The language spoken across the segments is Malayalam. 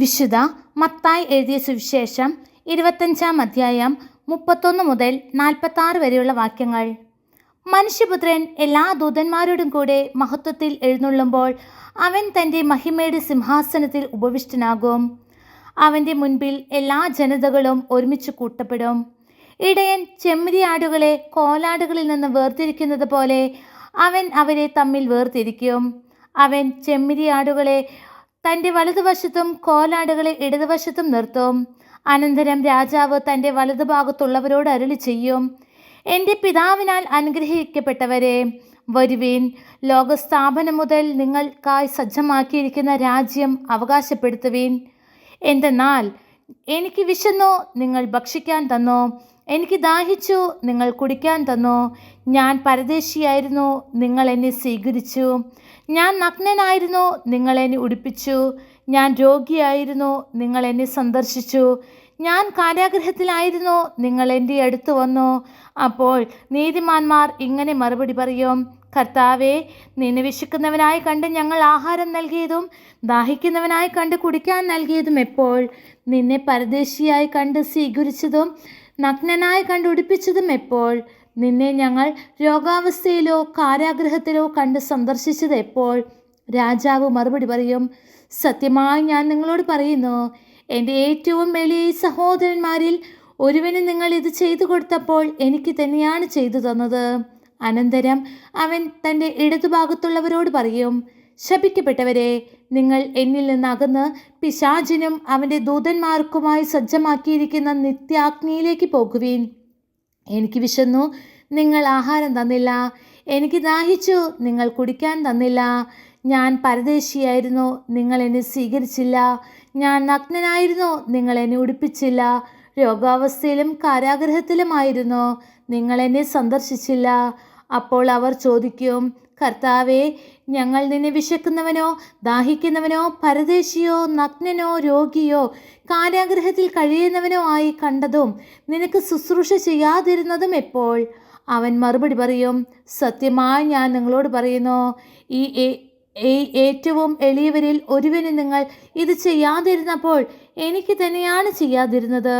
വിശുദ്ധ മത്തായി എഴുതിയ സുവിശേഷം 25-ാം അധ്യായം 31 മുതൽ 46 വരെയുള്ള വാക്യങ്ങൾ. മനുഷ്യപുത്രൻ എല്ലാ ദൂതന്മാരോടും കൂടെ മഹത്വത്തിൽ എഴുന്നള്ളുമ്പോൾ അവൻ തൻ്റെ മഹിമയുടെ സിംഹാസനത്തിൽ ഉപവിഷ്ടനാകും. അവൻ്റെ മുൻപിൽ എല്ലാ ജനതകളും ഒരുമിച്ച് കൂട്ടപ്പെടും. ഇടയൻ ചെമ്മരിയാടുകളെ കോലാടുകളിൽ നിന്ന് വേർതിരിക്കുന്നത് പോലെ അവൻ അവരെ തമ്മിൽ വേർതിരിക്കും. അവൻ ചെമ്മരിയാടുകളെ തൻ്റെ വലതുവശത്തും കോലാടുകളെ ഇടതുവശത്തും നിർത്തും. അനന്തരം രാജാവ് തൻ്റെ വലതുഭാഗത്തുള്ളവരോട് അരുളി ചെയ്യും, എൻ്റെ പിതാവിനാൽ അനുഗ്രഹിക്കപ്പെട്ടവരെ, വരുവിൻ, ലോകസ്ഥാപനം മുതൽ നിങ്ങൾക്കായി സജ്ജമാക്കിയിരിക്കുന്ന രാജ്യം അവകാശപ്പെടുത്തുവിൻ. എന്തെന്നാൽ എനിക്ക് വിശന്നു, നിങ്ങൾ ഭക്ഷിക്കാൻ തന്നു. എനിക്ക് ദാഹിച്ചു, നിങ്ങൾ കുടിക്കാൻ തന്നു. ഞാൻ പരദേശിയായിരുന്നു, നിങ്ങൾ എന്നെ സ്വീകരിച്ചു. ഞാൻ നഗ്നനായിരുന്നു, നിങ്ങൾ എന്നെ ഉടുപ്പിച്ചു. ഞാൻ രോഗിയായിരുന്നു, നിങ്ങൾ എന്നെ സന്ദർശിച്ചു. ഞാൻ കാരാഗൃഹത്തിലായിരുന്നു, നിങ്ങൾ എൻ്റെ അടുത്ത് വന്നു. അപ്പോൾ നീതിമാന്മാർ ഇങ്ങനെ മറുപടി പറയും, കർത്താവേ, നിന്നെ വിശക്കുന്നവനായി കണ്ട് ഞങ്ങൾ ആഹാരം നൽകിയതും ദാഹിക്കുന്നവനായി കണ്ട് കുടിക്കാൻ നൽകിയതും എപ്പോൾ? നിന്നെ പരദേശിയായി കണ്ട് സ്വീകരിച്ചതും നഗ്നനായി കണ്ട് ഉടുപ്പിച്ചതും എപ്പോൾ? നിന്നെ ഞങ്ങൾ രോഗാവസ്ഥയിലോ കാരാഗൃഹത്തിലോ കണ്ട് സന്ദർശിച്ചത് എപ്പോൾ? രാജാവ് മറുപടി പറയും, സത്യമായി ഞാൻ നിങ്ങളോട് പറയുന്നു, എൻ്റെ ഏറ്റവും എളിയ സഹോദരന്മാരിൽ ഒരുവന് നിങ്ങൾ ഇത് ചെയ്തു കൊടുത്തപ്പോൾ എനിക്ക് തന്നെയാണ് ചെയ്തു തന്നത്. അനന്തരം അവൻ തൻ്റെ ഇടതുഭാഗത്തുള്ളവരോട് പറയും, ശപിക്കപ്പെട്ടവരെ, നിങ്ങൾ എന്നിൽ നിന്ന് അകന്ന് പിശാചിനും അവൻ്റെ ദൂതന്മാർക്കുമായി സജ്ജമാക്കിയിരിക്കുന്ന നിത്യാഗ്നിയിലേക്ക് പോകുവിൻ. എനിക്ക് വിശന്നു, നിങ്ങൾ ആഹാരം തന്നില്ല. എനിക്ക് ദാഹിച്ചു, നിങ്ങൾ കുടിക്കാൻ തന്നില്ല. ഞാൻ പരദേശിയായിരുന്നു, നിങ്ങൾ എന്നെ സ്വീകരിച്ചില്ല. ഞാൻ നഗ്നനായിരുന്നു, നിങ്ങൾ എന്നെ ഉടുപ്പിച്ചില്ല. രോഗാവസ്ഥയിലും കാരാഗൃഹത്തിലുമായിരുന്നു, നിങ്ങൾ എന്നെ സന്ദർശിച്ചില്ല. അപ്പോൾ അവർ ചോദിക്കും, കർത്താവേ, ഞങ്ങൾ നിന്നെ വിശക്കുന്നവനോ ദാഹിക്കുന്നവനോ പരദേശിയോ നഗ്നനോ രോഗിയോ കാരാഗൃഹത്തിൽ കഴിയുന്നവനോ ആയി കണ്ടതും നിനക്ക് ശുശ്രൂഷ ചെയ്യാതിരുന്നതും എപ്പോൾ? അവൻ മറുപടി പറയും, സത്യമായി ഞാൻ നിങ്ങളോട് പറയുന്നു, ഈ ഏറ്റവും എളിയവരിൽ ഒരുവന് നിങ്ങൾ ഇത് ചെയ്യാതിരുന്നപ്പോൾ എനിക്ക് തന്നെയാണ് ചെയ്യാതിരുന്നത്.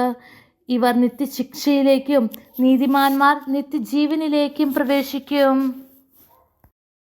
ഇവർ നിത്യശിക്ഷയിലേക്കും നീതിമാന്മാർ നിത്യജീവനിലേക്കും പ്രവേശിക്കും.